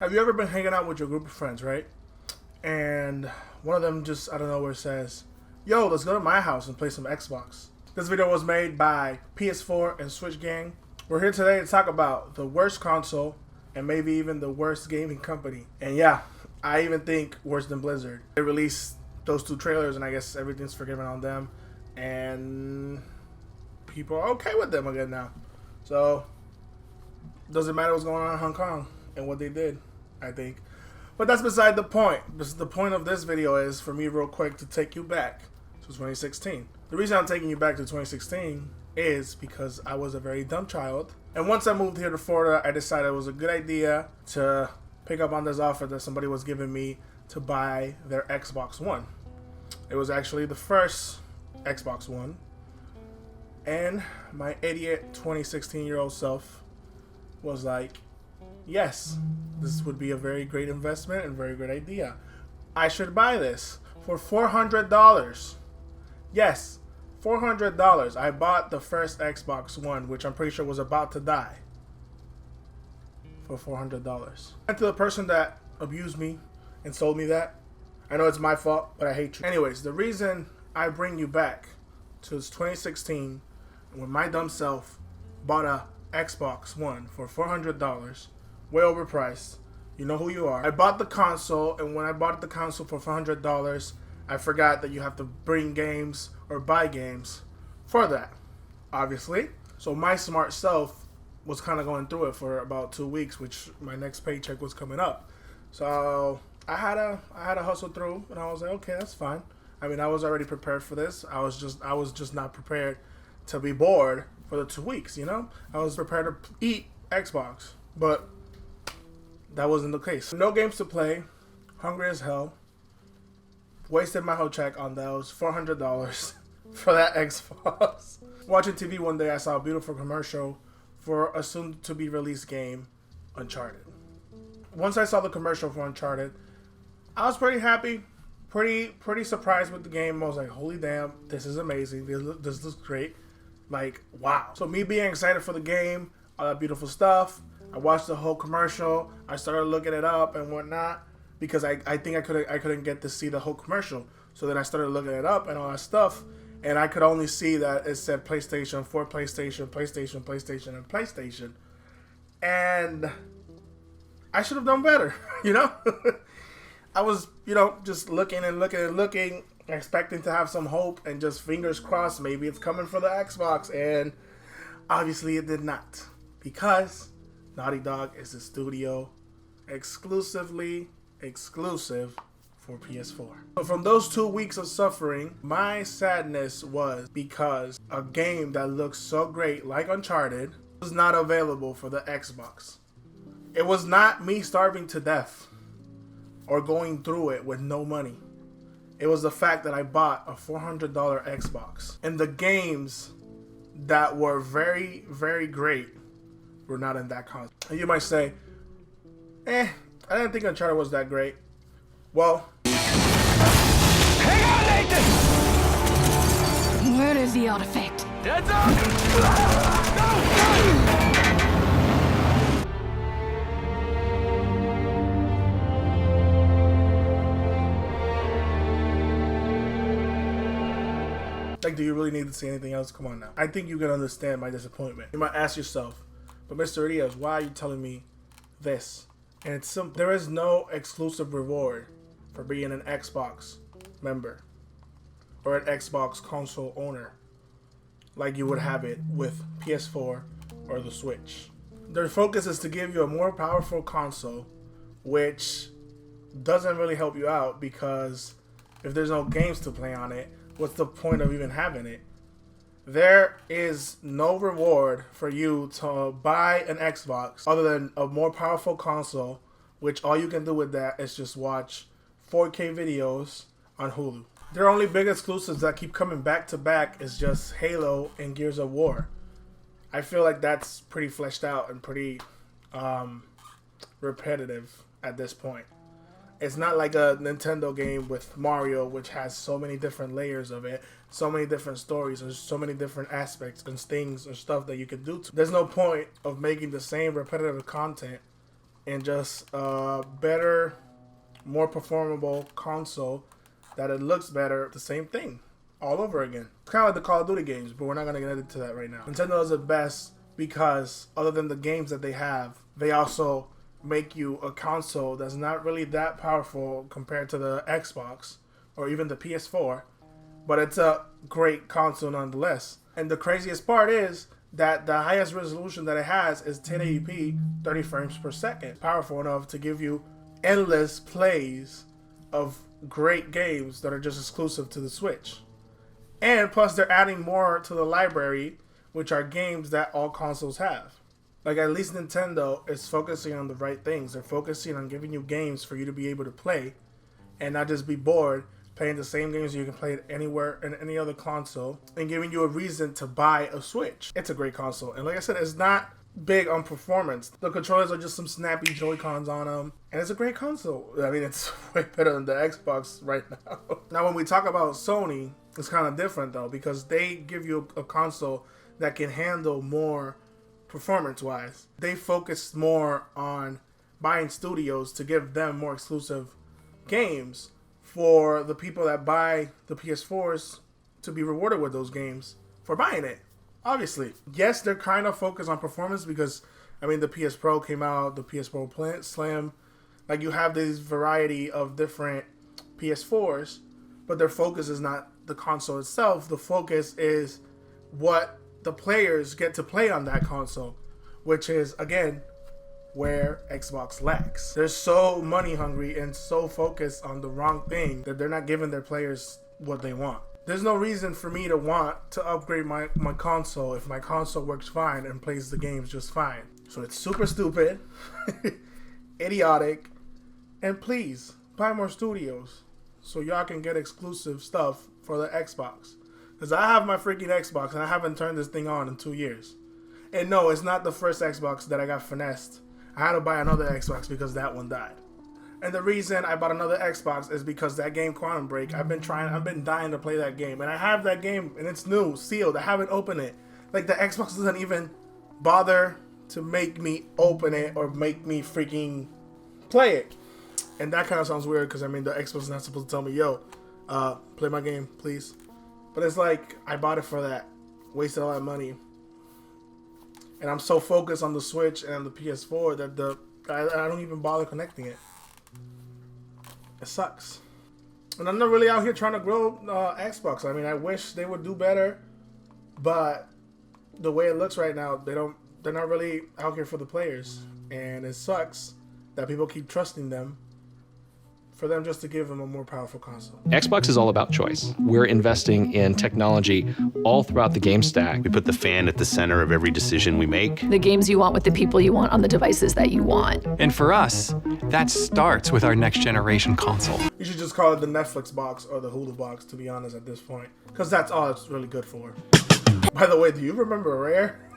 Have you ever been hanging out with your group of friends, right? And one of them just out of nowhere says, "Yo, let's go to my house and play some Xbox." This video was made by PS4 and Switch Gang. We're here today to talk about the worst console and maybe even the worst gaming company. And yeah, I even think worse than Blizzard. They released those two trailers and I guess everything's forgiven on them. And people are okay with them again now. So, doesn't matter what's going on in Hong Kong and what they did, I think. But that's beside the point. The point of this video is for me real quick to take you back to 2016. The reason I'm taking you back to 2016 is because I was a very dumb child. And once I moved here to Florida, I decided it was a good idea to pick up on this offer that somebody was giving me to buy their Xbox One. It was actually the first Xbox One. And my idiot 2016-year-old self was like, yes, this would be a very great investment and very good idea. I should buy this for $400. Yes, $400. I bought the first Xbox One, which I'm pretty sure was about to die, for $400. And to the person that abused me and sold me that, I know it's my fault, but I hate you. Anyways, the reason I bring you back to 2016, when my dumb self bought a Xbox One for $400, way overpriced. You know who you are. I bought the console, and when I bought the console for $400, I forgot that you have to bring games or buy games for that, obviously. So my smart self was kind of going through it for about 2 weeks, which my next paycheck was coming up. So I had to hustle through, and I was like, okay, that's fine. I mean, I was already prepared for this. I was just not prepared to be bored for the 2 weeks, you know? I was prepared to eat Xbox, but that wasn't the case. No games to play, hungry as hell, wasted my whole check on those $400 for that Xbox. Watching TV one day, I saw a beautiful commercial for a soon-to-be released game, Uncharted. Once I saw the commercial for Uncharted, I was pretty happy, pretty surprised with the game. I was like, holy damn, this is amazing. This looks great. Like, wow. So me being excited for the game, all that beautiful stuff, I watched the whole commercial. I started looking it up and whatnot because I think I couldn't get to see the whole commercial. So then I started looking it up and all that stuff, and I could only see that it said PlayStation 4, PlayStation, and PlayStation. And I should have done better, you know? I was, just looking and looking, expecting to have some hope and just fingers crossed maybe it's coming for the Xbox, and obviously it did not, because Naughty Dog is a studio exclusive for PS4. So from those 2 weeks of suffering, my sadness was because a game that looks so great like Uncharted was not available for the Xbox. It was not me starving to death or going through it with no money. It was the fact that I bought a $400 Xbox. And the games that were very, very great were not in that console. And you might say, I didn't think Uncharted was that great. Well, hang on, Nathan! Where is the artifact? Heads up! Go! like, do you really need to see anything else? Come on now. I think you can understand my disappointment. You might ask yourself, but Mr. Diaz, why are you telling me this? And it's simple. There is no exclusive reward for being an Xbox member or an Xbox console owner like you would have it with PS4 or the Switch. Their focus is to give you a more powerful console, which doesn't really help you out, because if there's no games to play on it, what's the point of even having it? There is no reward for you to buy an Xbox other than a more powerful console, which all you can do with that is just watch 4K videos on Hulu. Their only big exclusives that keep coming back to back is just Halo and Gears of War. I feel like that's pretty fleshed out and pretty repetitive at this point. It's not like a Nintendo game with Mario, which has so many different layers of it, so many different stories, and so many different aspects and things and stuff that you can do. There's no point of making the same repetitive content in just a better, more performable console that it looks better. The same thing all over again. It's kind of like the Call of Duty games, but we're not going to get into that right now. Nintendo is the best because other than the games that they have, they also make you a console that's not really that powerful compared to the Xbox or even the PS4, but it's a great console nonetheless. And the craziest part is that the highest resolution that it has is 1080p, 30 frames per second. Powerful enough to give you endless plays of great games that are just exclusive to the Switch. And plus they're adding more to the library, which are games that all consoles have. Like, at least Nintendo is focusing on the right things. They're focusing on giving you games for you to be able to play and not just be bored playing the same games you can play it anywhere in any other console, and giving you a reason to buy a Switch. It's a great console. And like I said, it's not big on performance. The controllers are just some snappy Joy-Cons on them, and it's a great console. I mean, it's way better than the Xbox right now. Now, when we talk about Sony, it's kind of different though, because they give you a console that can handle more performance-wise. They focus more on buying studios to give them more exclusive games for the people that buy the PS4s to be rewarded with those games for buying it. Obviously, yes, they're kind of focused on performance because, I mean, the PS Pro came out, the PS Pro Slim. Like, you have this variety of different PS4s, but their focus is not the console itself. The focus is what the players get to play on that console, which is, again, where Xbox lacks. They're so money hungry and so focused on the wrong thing that they're not giving their players what they want. There's no reason for me to want to upgrade my console if my console works fine and plays the games just fine. So it's super stupid, idiotic, and please buy more studios so y'all can get exclusive stuff for the Xbox. Because I have my freaking Xbox and I haven't turned this thing on in 2 years. And no, it's not the first Xbox that I got finessed. I had to buy another Xbox because that one died. And the reason I bought another Xbox is because that game Quantum Break, I've been dying to play that game. And I have that game and it's new, sealed. I haven't opened it. Like, the Xbox doesn't even bother to make me open it or make me freaking play it. And that kind of sounds weird because, I mean, the Xbox is not supposed to tell me, yo, play my game, please. But it's like, I bought it for that. Wasted all that money. And I'm so focused on the Switch and the PS4 that I don't even bother connecting it. It sucks. And I'm not really out here trying to grow Xbox. I mean, I wish they would do better, but the way it looks right now, they're not really out here for the players. And it sucks that people keep trusting them for them just to give them a more powerful console. Xbox is all about choice. We're investing in technology all throughout the game stack. We put the fan at the center of every decision we make. The games you want with the people you want on the devices that you want. And for us, that starts with our next generation console. You should just call it the Netflix box or the Hulu box, to be honest, at this point. Because that's all it's really good for. By the way, do you remember Rare?